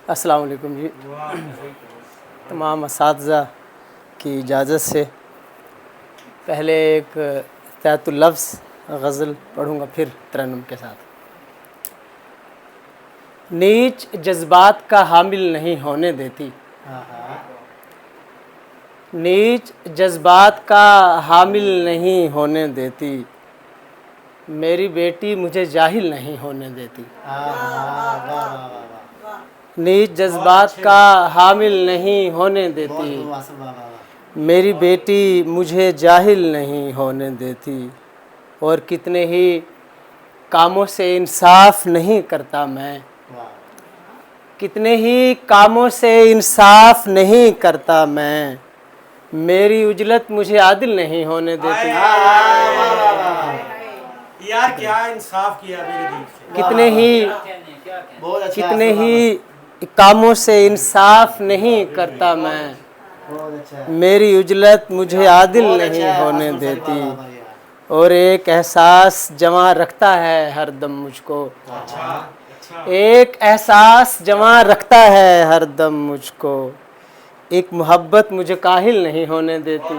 अस्सलाम वालेकुम जी। तमाम असातिज़ा की इजाज़त से पहले एक तहतुल लफ्ज़ गज़ल पढ़ूँगा, फिर तरन्नुम के साथ। नीच जज्बात का हामिल नहीं होने देती, नीच जज्बात का हामिल नहीं होने देती, मेरी बेटी मुझे जाहिल नहीं होने देती। नीच जज्बात का हामिल नहीं होने देती, मेरी बेटी मुझे जाहिल नहीं होने देती। और कितने ही कामों से इंसाफ नहीं करता मैं, कितने ही कामों से इंसाफ नहीं करता मैं, मेरी उजलत मुझे आदिल नहीं होने देती। यार क्या इंसाफ किया मेरे दिल से। कितने ही कामों से इंसाफ नहीं करता मैं, मेरी उजलत मुझे आदिल नहीं होने देती। और एक एहसास जमा रखता है हर दम मुझको, एक एहसास जमा रखता है हर दम मुझको, एक मोहब्बत मुझे काहिल नहीं होने देती।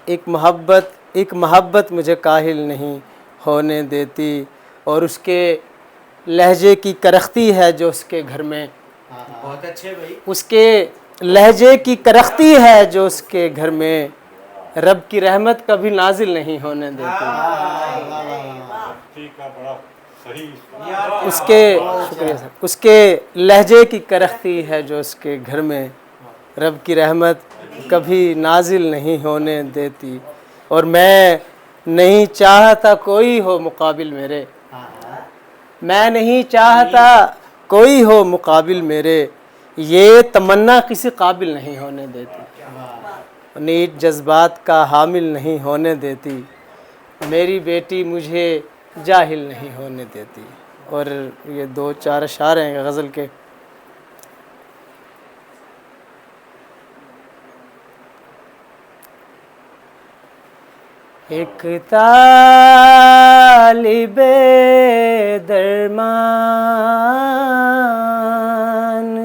एक मोहब्बत मुझे काहिल नहीं होने देती। और उसके लहजे की करख्ती है जो उसके घर में, बहुत अच्छे भाई। उसके लहजे की करख्ती है जो उसके घर में, रब की रहमत कभी नाजिल नहीं होने देती। उसके शुक्रिया सर, उसके लहजे की करख्ती है जो उसके घर में, रब की रहमत कभी नाजिल नहीं होने देती। और मैं नहीं चाहता कोई हो मुकाबिल मेरे, मैं नहीं चाहता कोई हो मुकाबिल मेरे, ये तमन्ना किसी काबिल नहीं होने देती। नीच जज्बात का हामिल नहीं होने देती, मेरी बेटी मुझे जाहिल नहीं होने देती। और ये 2-4 अशार हैं गज़ल के। एक तालिबे दरमान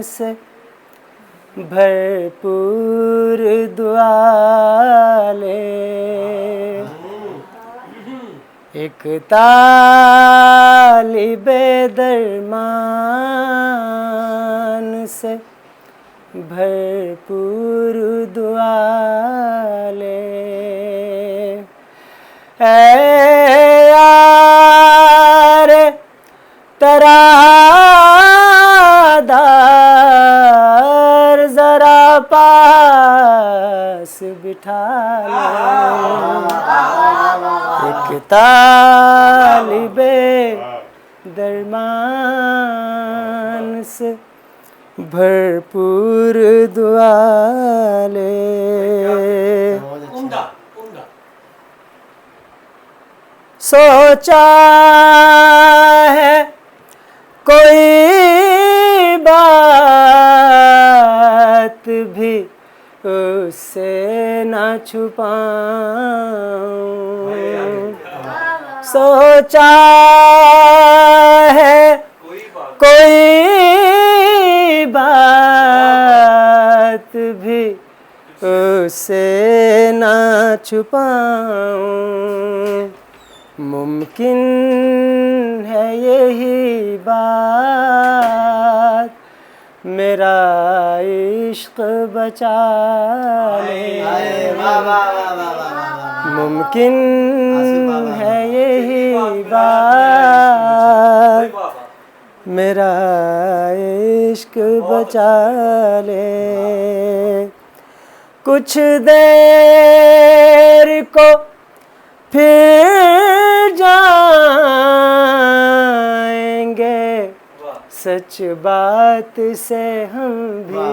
से भरपूर दुआ ले, एक तालिबे दरमान से भरपूर दुआ ले। ऐ यार तरादार जरा पास बिठा ले, एक तालिबे दरमान से भरपूर दुआ ले। सोचा है कोई बात भी उससे ना छुपाऊं, सोचा है कोई बात भी उससे ना छुपाऊं, मुमकिन है यही बात मेरा इश्क बचा ले, मुमकिन है यही बात मेरा इश्क बचा ले। कुछ देर को फिर जाएंगे सच बात से हम भी,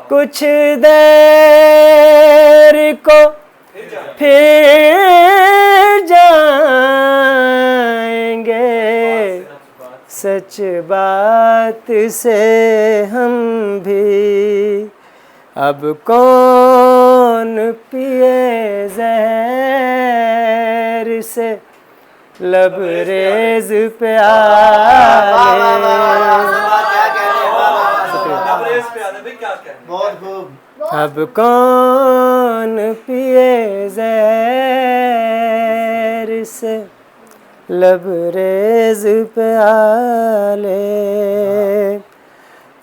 कुछ देर को फिर जाएंगे सच बात से हम भी। अब कौन पिए ज़हर से लबरेज प्याले, बहुत खूब। अब कौन पिए ज़हर से लबरेज प्याले,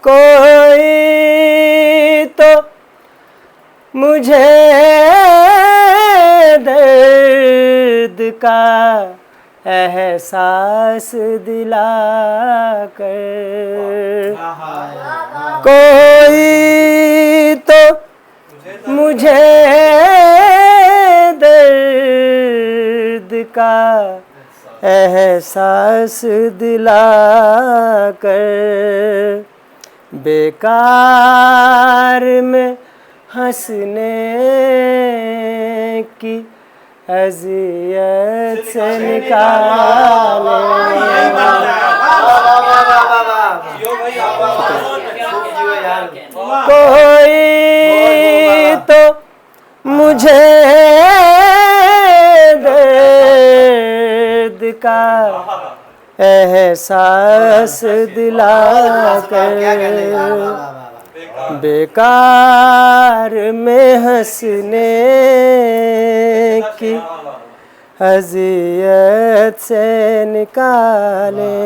कोई तो मुझे दर्द का एहसास दिला कर, कोई तो मुझे दर्द का एहसास दिला कर, बेकार में हंसने की अज़ियत से निकाले। कोई तो मुझे दर्द का एहसास दिला कर, बेकार में हंसने की अज़ियत से निकाले।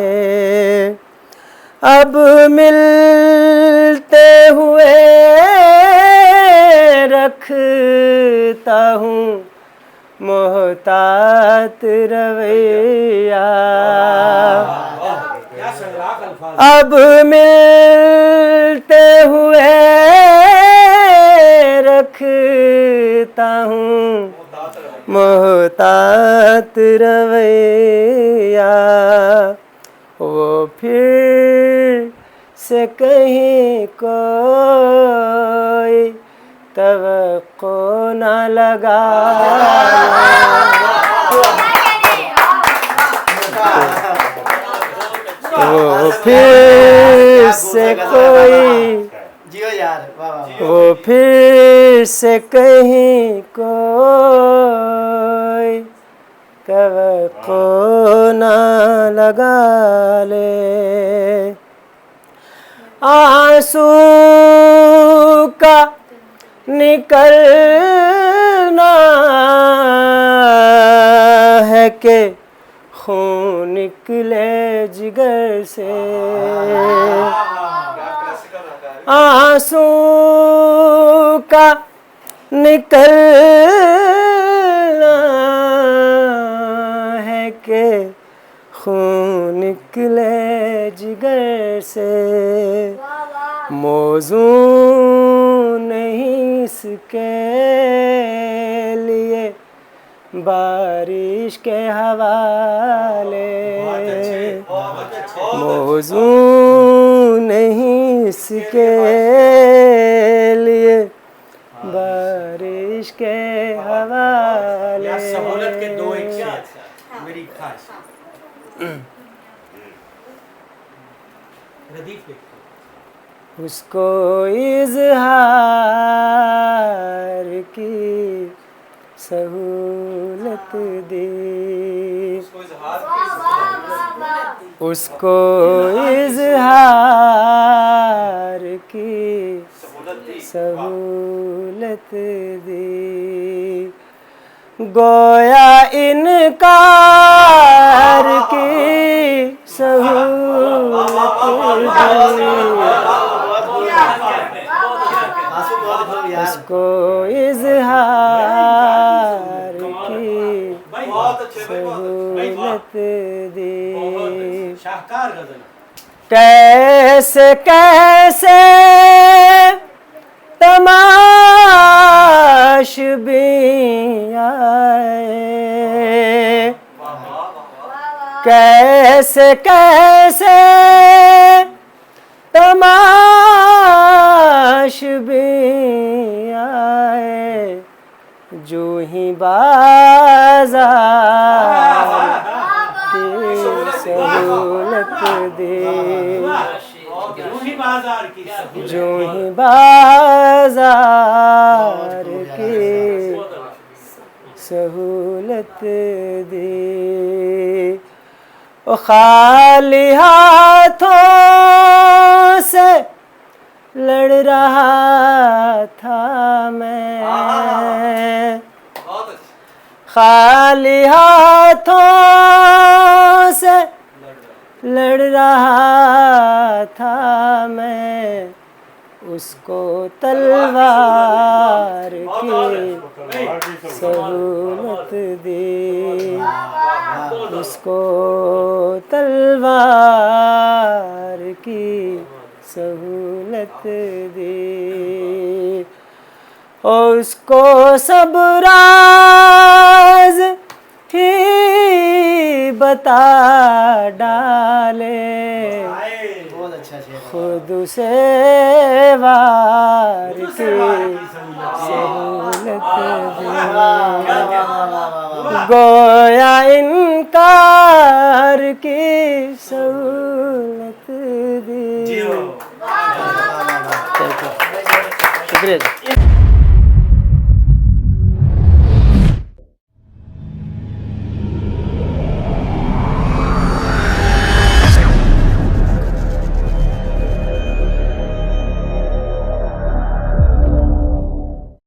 अब मिलते हुए रखता हूँ मोहतात रवैया, अब मिलते हुए रखता हूँ मोहतात रवैया, वो फिर से कहीं कोई तवक्को न लगा, वो फिर से कोई, जियो यार, वाह वाह। वो फिर से कहीं कोई तवक्को न लगा ले। आंसू का निकलना है कि खून निकले जिगर से, आंसू का निकलना है कि खून निकले जिगर से, मौजू नहीं इसके लिए बारिश के हवाले, मौजू नहीं इसके लिए बारिश के हवाले। सहूलत के दो एक शेर मेरी खास रदीफ पे उसको इज़हार की सहूलत दी, उसको इज़हार की सहूलत दी, गोया इनकार की सहूलत दी, उसको इज़हार की सहूलत दी। शाहकार गजल। कैसे कैसे तमाशबीन आए, कैसे कैसे तमाशबीन आए, जो ही बाज़ार की सहूलत दे, जो ही बाज़ार की सहूलत दे। ओ खाली हाथों से लड़ रहा था मैं, बहुत अच्छा। खाली हाथों से लड़ रहा था मैं, उसको तलवार की सहूलत दी, उसको तलवार की सहूलत दी, और उसको सब राज ही बता डाले, बहुत अच्छा शेर है। खुद से वार की सहूलत दी, गोया इनकार की सहूलत दी। जियो। शुक्रिया।